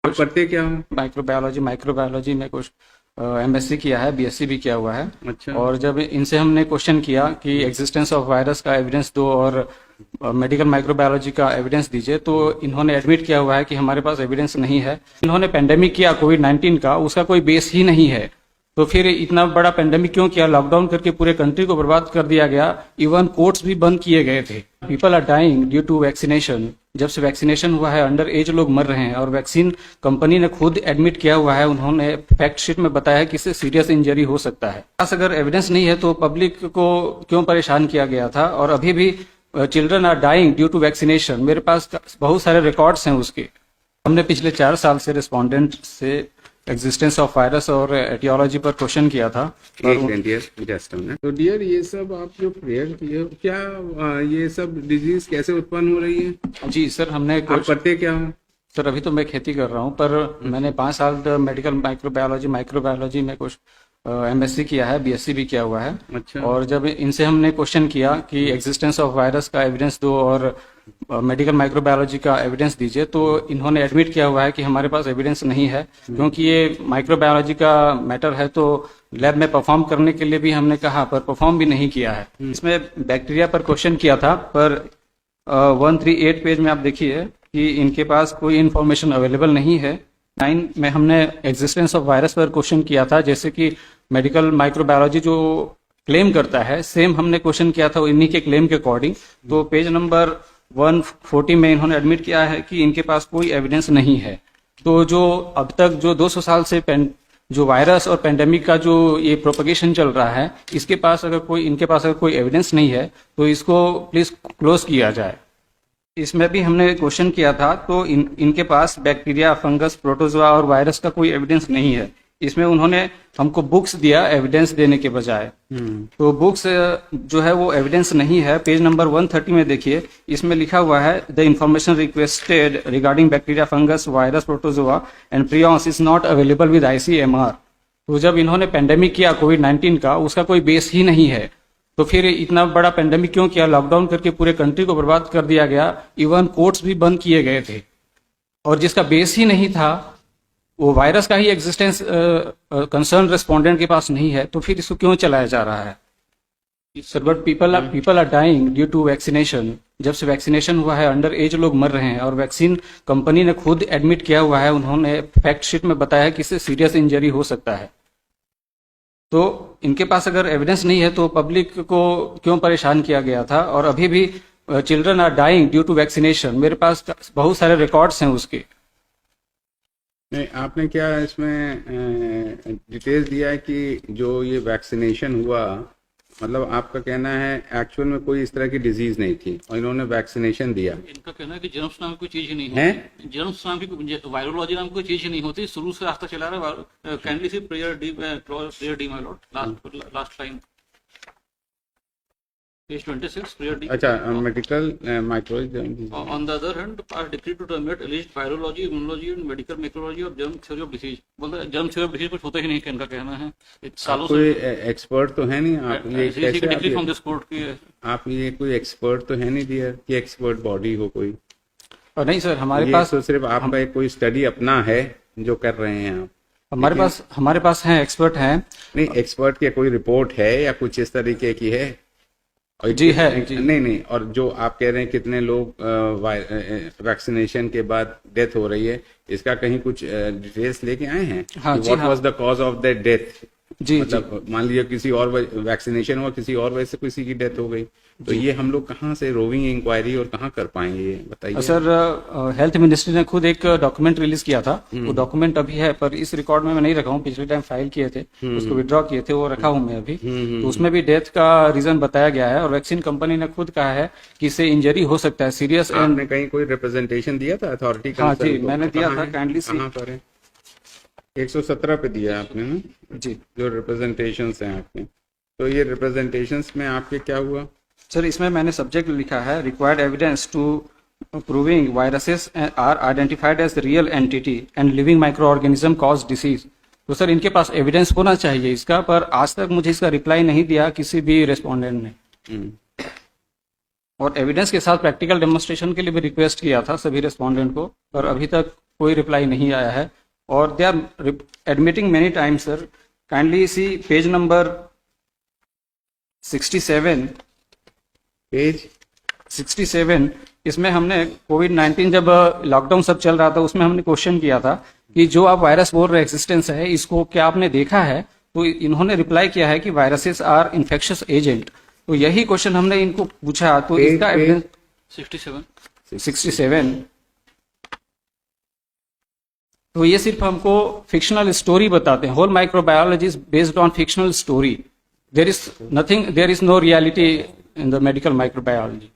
आप पढ़ते क्या हो? माइक्रोबायोलॉजी में कुछ एमएससी किया है, बीएससी भी किया हुआ है। अच्छा। और जब इनसे हमने क्वेश्चन किया कि एग्जिस्टेंस ऑफ वायरस का एविडेंस दो और मेडिकल माइक्रोबायोलॉजी का एविडेंस दीजिए, तो इन्होंने एडमिट किया हुआ है कि हमारे पास एविडेंस नहीं है। इन्होंने पेंडेमिक किया कोविड-19 का, उसका कोई बेस ही नहीं है। तो फिर इतना बड़ा पेंडेमिक क्यों किया? लॉकडाउन करके पूरे कंट्री को बर्बाद कर दिया गया। इवन कोर्ट्स भी बंद किए गए थे। People are dying due to vaccination. जब से वैक्सीनेशन हुआ है, अंडर एज लोग मर रहे हैं, और वैक्सीन कंपनी ने खुद एडमिट किया हुआ है। उन्होंने फैक्ट शीट में बताया कि इससे सीरियस इंजरी हो सकता है। पास अगर एविडेंस नहीं है तो पब्लिक को क्यों परेशान किया गया था? और अभी भी children are dying due to vaccination. मेरे पास बहुत सारे रिकॉर्ड्स हैं उसके। हमने पिछले 4 साल से रिस्पोंडेंट से एग्जिस्टेंस ऑफ वायरस और एटियोलॉजी पर क्वेश्चन किया था। तो डियर, ये सब आप जो प्रेयर किए हो, क्या ये सब डिजीज कैसे उत्पन्न हो रही है? जी सर, हमने आप पढ़ते क्या हो? सर अभी तो मैं खेती कर रहा हूँ, पर मैंने 5 साल मेडिकल माइक्रोबायोलॉजी में कुछ एमएससी किया है, बीएससी भी किया हुआ है। अच्छा। और जब इनसे हमने क्वेश्चन किया कि एग्जिस्टेंस ऑफ वायरस का एविडेंस दो और मेडिकल माइक्रोबायोलॉजी का एविडेंस दीजिए, तो इन्होंने एडमिट किया हुआ है कि हमारे पास एविडेंस नहीं है, क्योंकि ये माइक्रोबायोलॉजी का मैटर है। तो लैब में परफॉर्म करने के लिए भी हमने कहा, पर परफॉर्म भी नहीं किया है। इसमें बैक्टीरिया पर क्वेश्चन किया था, पर 138 पेज में आप देखिए कि इनके पास कोई इन्फॉर्मेशन अवेलेबल नहीं है। 9 में हमने एग्जिस्टेंस ऑफ वायरस पर क्वेश्चन किया था, जैसे कि मेडिकल माइक्रोबायोलॉजी जो क्लेम करता है, सेम हमने क्वेश्चन किया था इन्हीं के क्लेम के अकॉर्डिंग। तो पेज नंबर 140 में इन्होंने एडमिट किया है कि इनके पास कोई एविडेंस नहीं है। तो जो अब तक जो 200 साल से जो वायरस और पेंडेमिक का जो ये प्रोपगेशन चल रहा है, इनके पास अगर कोई एविडेंस नहीं है, तो इसको प्लीज क्लोज किया जाए। इसमें भी हमने क्वेश्चन किया था, तो इनके पास बैक्टीरिया, फंगस, प्रोटोजोआ और वायरस का कोई एविडेंस नहीं है। इसमें उन्होंने हमको बुक्स दिया एविडेंस देने के बजाय। तो बुक्स जो है वो एविडेंस नहीं है। पेज नंबर 130 में देखिए, इसमें लिखा हुआ है the information requested regarding bacteria, fungus, virus, protozoa and prions is not available with ICMR। तो जब इन्होंने पेंडेमिक किया कोविड-19 का, उसका कोई बेस ही नहीं है। तो फिर इतना बड़ा पेंडेमिक क्यों किया? लॉकडाउन करके पूरे कंट्री को बर्बाद कर दिया गया। इवन कोर्ट्स भी बंद किए गए थे, और जिसका बेस ही नहीं था, वो वायरस का ही एग्जिस्टेंस कंसर्न रेस्पोंडेंट के पास नहीं है, तो फिर इसको क्यों चलाया जा रहा है? Sir but people are dying due to vaccination. जब से वैक्सीनेशन हुआ है, अंडर एज लोग मर रहे हैं, और वैक्सीन कंपनी ने खुद एडमिट किया हुआ है। उन्होंने फैक्ट शीट में बताया कि इससे सीरियस इंजरी हो सकता है। तो इनके पास अगर एविडेंस नहीं है तो पब्लिक को क्यों परेशान किया गया था? और अभी भी children are dying due to vaccination. मेरे पास बहुत सारे रिकॉर्ड्स हैं उसके। नहीं, आपने क्या इसमें डिटेल्स दिया है कि जो ये वैक्सीनेशन हुआ, मतलब आपका कहना है एक्चुअल में कोई इस तरह की डिजीज नहीं थी और इन्होंने वैक्सीनेशन दिया? इनका कहना है कि जर्म्स नाम की कोई चीज ही नहीं होती। जर्म्स नाम की, वायरोलॉजी नाम की कोई चीज ही नहीं होती। शुरू से रास्ता चला रहा है। Kindly C prayer D my Lord, last line, page 26, prayer D. अच्छा, medical micrology. On the other hand, are decreed to terminate alleged virology, immunology and medical microbiology of germ theory of disease। बोलते हैं germ theory of disease कुछ होता ही नहीं, इनका कहना है। सालों से कोई एक्सपर्ट तो है नहीं आप ये कैसे डिग्री फ्रॉम दिस कोर्ट की आप ये कोई एक्सपर्ट तो है नहीं डियर कि एक्सपर्ट बॉडी हो कोई? और नहीं सर, हमारे पास तो सिर्फ आपका एक कोई स्टडी अपना है जो कर रहे हैं आप? हमारे पास हैं, एक्सपर्ट हैं। नहीं, एक्सपर्ट की कोई रिपोर्ट है या कुछ इस तरीके की है? जी है जी। नहीं, और जो आप कह रहे हैं कितने लोग वैक्सीनेशन के बाद डेथ हो रही है, इसका कहीं कुछ डिटेल्स लेके आए हैं? हाँ, what was the cause of that death? जी, मतलब मान लीजिए किसी और वैक्सीनेशन हुआ, किसी और वजह से किसी की डेथ हो गई, तो ये हम लोग कहाँ से रोविंग इंक्वायरी और कहाँ कर पाएंगे, ये बताइए। सर हेल्थ मिनिस्ट्री ने खुद एक डॉक्यूमेंट रिलीज किया था। वो डॉक्यूमेंट अभी है, पर इस रिकॉर्ड में मैं नहीं रखा हूँ। पिछले टाइम फाइल किए थे, उसको विड्रॉ किए थे, वो रखा हूँ मैं अभी। तो उसमें भी डेथ का रीजन बताया गया है, और वैक्सीन कंपनी ने खुद कहा है कि इससे इंजरी हो सकता है सीरियस। आपने कहीं कोई रिप्रेजेंटेशन दिया था अथॉरिटी का? हाँ जी, मैंने दिया था। काइंडली सी 117 पे दिया आपने ना जी, जो रिप्रेजेंटेशन हैं आपने। तो ये रिप्रेजेंटेशन में आपके क्या हुआ? सर इसमें मैंने सब्जेक्ट लिखा है required evidence to proving viruses are identified as real entity and living microorganism cause disease. तो सर इनके पास एविडेंस होना चाहिए इसका, पर आज तक मुझे इसका रिप्लाई नहीं दिया किसी भी रेस्पोंडेंट ने। और एविडेंस के साथ प्रैक्टिकल डेमोन्स्ट्रेशन के लिए भी रिक्वेस्ट किया था सभी रेस्पोंडेंट को, पर अभी तक कोई रिप्लाई नहीं आया है और they are admitting many times sir. Kindly see page number 67. Page 67 इसमें हमने कोविड-19 जब लॉकडाउन सब चल रहा था उसमें हमने क्वेश्चन किया था कि जो आप वायरस बोल रहे एक्सिस्टेंस है इसको क्या आपने देखा है. तो इन्होंने रिप्लाई किया है कि वायरसेस आर इन्फेक्शियस एजेंट. तो यही क्वेश्चन हमने इनको पूछा तो पेज- इसका पेज- एविडेंस 67 67. तो ये सिर्फ हमको फिक्शनल स्टोरी बताते हैं. Whole microbiology is based on fictional story. There is nothing, there is no reality in the medical microbiology.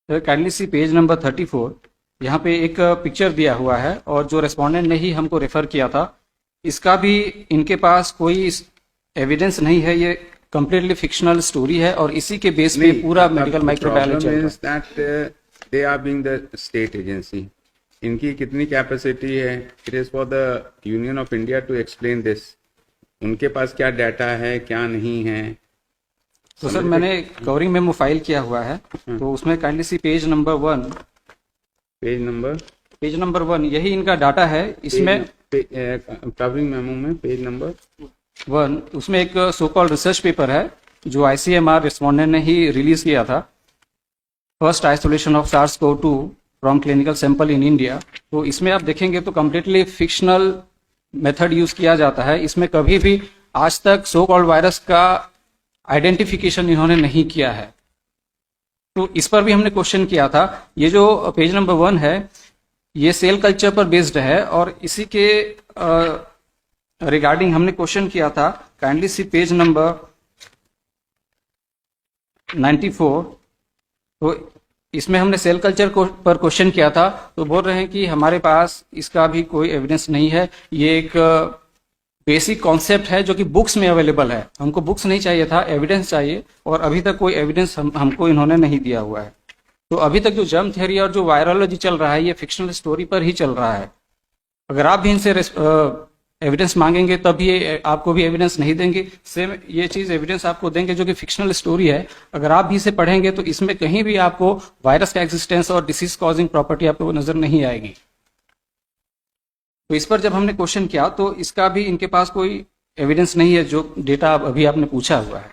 Kindly see page number 34. यहाँ पे एक पिक्चर दिया हुआ है और जो रेस्पोंडेंट ने ही हमको रेफर किया था इसका भी इनके पास कोई एविडेंस नहीं है. ये कंप्लीटली फिक्शनल स्टोरी है और इसी के बेस पे पूरा medical microbiology. Problem is that they are being the state agency. इनकी कितनी कैपेसिटी है? It is for the union of India to explain this. उनके पास क्या डाटा है क्या नहीं है. तो सर मैंने कवरिंग मेमो फाइल किया हुआ है तो उसमें kindly see page number 1. Page number 1 यही इनका डाटा है. इसमें कवरिंग मेमो में पेज नंबर 1 उसमें एक सो कॉल्ड रिसर्च पेपर है जो आईसीएमआर रिस्पोंडेंट ने ही रिलीज किया था. First isolation of SARS-CoV-2 from clinical sample in India. तो इसमें आप देखेंगे तो कम्प्लीटली फिक्शनल मेथड यूज किया जाता है. इसमें कभी भी आज तक सो कॉल्ड वायरस का आइडेंटिफिकेशन इन्होंने नहीं किया है. तो इस पर भी हमने क्वेश्चन किया था. ये जो पेज नंबर 1 है ये सेल कल्चर पर बेस्ड है और इसी के रिगार्डिंग हमने क्वेश्चन किया था. Kindly see page number 94. तो इसमें हमने सेल कल्चर पर क्वेश्चन किया था तो बोल रहे हैं कि हमारे पास इसका भी कोई एविडेंस नहीं है. ये एक बेसिक कॉन्सेप्ट है जो कि बुक्स में अवेलेबल है. हमको बुक्स नहीं चाहिए था, एविडेंस चाहिए और अभी तक कोई एविडेंस हमको इन्होंने नहीं दिया हुआ है. तो अभी तक जो जर्म थ्योरी और जो वायरोलॉजी चल रहा है ये फिक्शनल स्टोरी पर ही चल रहा है. अगर आप भी इनसे एविडेंस मांगेंगे तब ये आपको भी एविडेंस नहीं देंगे. सेम ये चीज एविडेंस आपको देंगे जो कि फिक्शनल स्टोरी है. अगर आप भी इसे पढ़ेंगे तो इसमें कहीं भी आपको वायरस का एक्सिस्टेंस और डिसीज कॉजिंग प्रॉपर्टी आपको नजर नहीं आएगी. तो इस पर जब हमने क्वेश्चन किया तो इसका भी इनके पास कोई एविडेंस नहीं है जो डेटा अभी आपने पूछा हुआ है.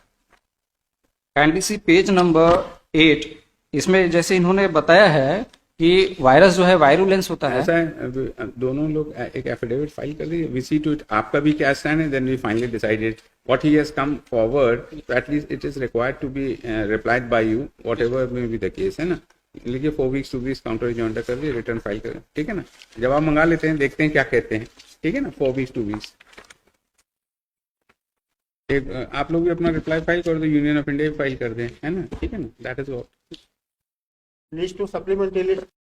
Kindly see page number 8. इसमें जैसे इन्होंने बताया है कि वायरस जो है वायरुलेंस होता है. ऐसा है दोनों लोग एक एफिडेविट फाइल कर दीजिए. वी सी टू इट आपका भी क्या स्टैंड है. Then we finally decided what he has come forward. At least it is required to be replied by you whatever may be the case. है ना. लिखिए 4 वीक्स 2 वीक्स काउंटर जॉइंटर कर दिए return file करें. ठीक है ना. जवाब मंगा लेते हैं देखते हैं क्या कहते हैं. ठीक है ना. 4 वीक्स 2 वीक्स आप लोग भी अपना रिप्लाई फाइल कर दो. यूनियन ऑफ इंडिया फाइल कर दें. है ना. ठीक है ना. That is all. Needs to supplement